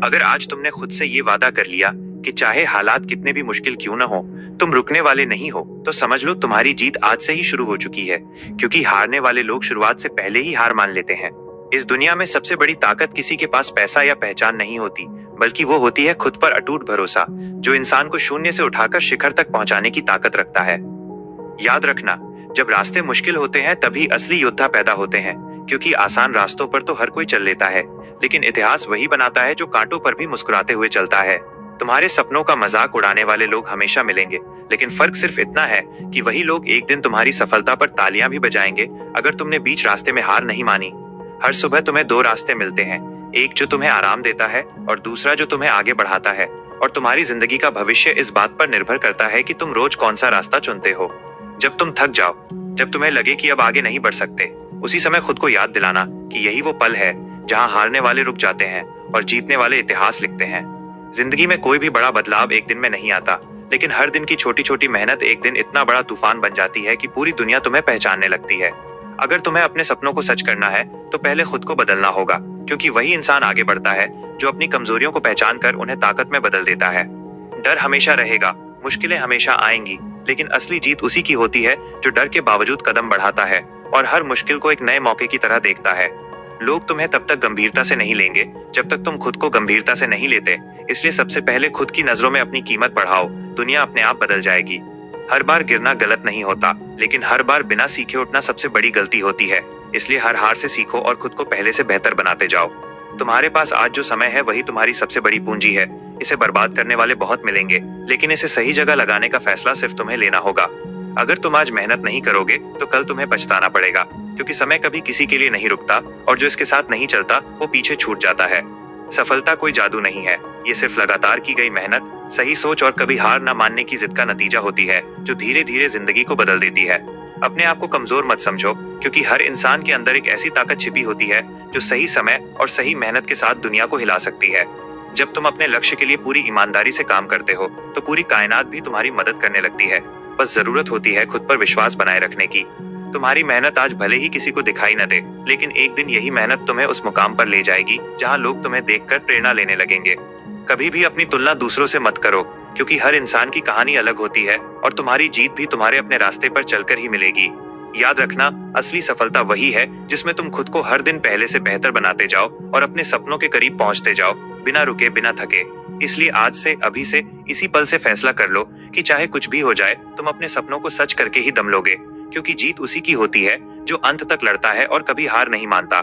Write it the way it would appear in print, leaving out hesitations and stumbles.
अगर आज तुमने खुद से ये वादा कर लिया कि चाहे हालात कितने भी मुश्किल क्यों न हो, तुम रुकने वाले नहीं हो, तो समझ लो तुम्हारी जीत आज से ही शुरू हो चुकी है। क्योंकि हारने वाले लोग शुरुआत से पहले ही हार मान लेते हैं। इस दुनिया में सबसे बड़ी ताकत किसी के पास पैसा या पहचान नहीं होती, बल्कि वो होती है खुद पर अटूट भरोसा, जो इंसान को शून्य से उठाकर शिखर तक पहुंचाने की ताकत रखता है। याद रखना, जब रास्ते मुश्किल होते हैं तभी असली योद्धा पैदा होते हैं। क्योंकि आसान रास्तों पर तो हर कोई चल लेता है, लेकिन इतिहास वही बनाता है जो कांटों पर भी मुस्कुराते हुए चलता है। तुम्हारे सपनों का मजाक उड़ाने वाले लोग हमेशा मिलेंगे, लेकिन फर्क सिर्फ इतना है कि वही लोग एक दिन तुम्हारी सफलता पर तालियां भी बजाएंगे अगर तुमने बीच रास्ते में हार नहीं मानी। हर सुबह तुम्हें दो रास्ते मिलते हैं, एक जो तुम्हें आराम देता है और दूसरा जो तुम्हें आगे बढ़ाता है। और तुम्हारी जिंदगी का भविष्य इस बात पर निर्भर करता है कि तुम रोज कौन सा रास्ता चुनते हो। जब तुम थक जाओ, जब तुम्हें लगे कि अब आगे नहीं बढ़ सकते, उसी समय खुद को याद दिलाना कि यही वो पल है जहां हारने वाले रुक जाते हैं और जीतने वाले इतिहास लिखते हैं। जिंदगी में कोई भी बड़ा बदलाव एक दिन में नहीं आता, लेकिन हर दिन की छोटी छोटी मेहनत एक दिन इतना बड़ा तूफान बन जाती है कि पूरी दुनिया तुम्हें पहचानने लगती है। अगर तुम्हें अपने सपनों को सच करना है तो पहले खुद को बदलना होगा, क्योंकि वही इंसान आगे बढ़ता है जो अपनी कमजोरियों को पहचान कर उन्हें ताकत में बदल देता है। डर हमेशा रहेगा, मुश्किलें हमेशा आएंगी, लेकिन असली जीत उसी की होती है जो डर के बावजूद कदम बढ़ाता है और हर मुश्किल को एक नए मौके की तरह देखता है। लोग तुम्हें तब तक गंभीरता से नहीं लेंगे जब तक तुम खुद को गंभीरता से नहीं लेते। इसलिए सबसे पहले खुद की नजरों में अपनी कीमत बढ़ाओ, दुनिया अपने आप बदल जाएगी। हर बार गिरना गलत नहीं होता, लेकिन हर बार बिना सीखे उठना सबसे बड़ी गलती होती है। इसलिए हर हार से सीखो और खुद को पहले से बेहतर बनाते जाओ। तुम्हारे पास आज जो समय है वही तुम्हारी सबसे बड़ी पूंजी है। इसे बर्बाद करने वाले बहुत मिलेंगे, लेकिन इसे सही जगह लगाने का फैसला सिर्फ तुम्हें लेना होगा। अगर तुम आज मेहनत नहीं करोगे तो कल तुम्हें पछताना पड़ेगा, क्योंकि समय कभी किसी के लिए नहीं रुकता और जो इसके साथ नहीं चलता वो पीछे छूट जाता है। सफलता कोई जादू नहीं है, ये सिर्फ लगातार की गई मेहनत, सही सोच और कभी हार न मानने की जिद का नतीजा होती है, जो धीरे धीरे जिंदगी को बदल देती है। अपने आप को कमजोर मत समझो, क्योंकि हर इंसान के अंदर एक ऐसी ताकत छिपी होती है जो सही समय और सही मेहनत के साथ दुनिया को हिला सकती है। जब तुम अपने लक्ष्य के लिए पूरी ईमानदारी से काम करते हो तो पूरी कायनात भी तुम्हारी मदद करने लगती है। बस जरूरत होती है खुद पर विश्वास बनाए रखने की। तुम्हारी मेहनत आज भले ही किसी को दिखाई न दे, लेकिन एक दिन यही मेहनत तुम्हें उस मुकाम पर ले जाएगी जहां लोग तुम्हें देखकर प्रेरणा लेने लगेंगे। कभी भी अपनी तुलना दूसरों से मत करो, क्योंकि हर इंसान की कहानी अलग होती है और तुम्हारी जीत भी तुम्हारे अपने रास्ते पर चलकर ही मिलेगी। याद रखना, असली सफलता वही है जिसमें तुम खुद को हर दिन पहले से बेहतर बनाते जाओ और अपने सपनों के करीब पहुंचते जाओ, बिना रुके बिना थके। इसलिए आज से, अभी से, इसी पल से फैसला कर लो कि चाहे कुछ भी हो जाए, तुम अपने सपनों को सच करके ही दम लोगे। क्योंकि जीत उसी की होती है जो अंत तक लड़ता है और कभी हार नहीं मानता।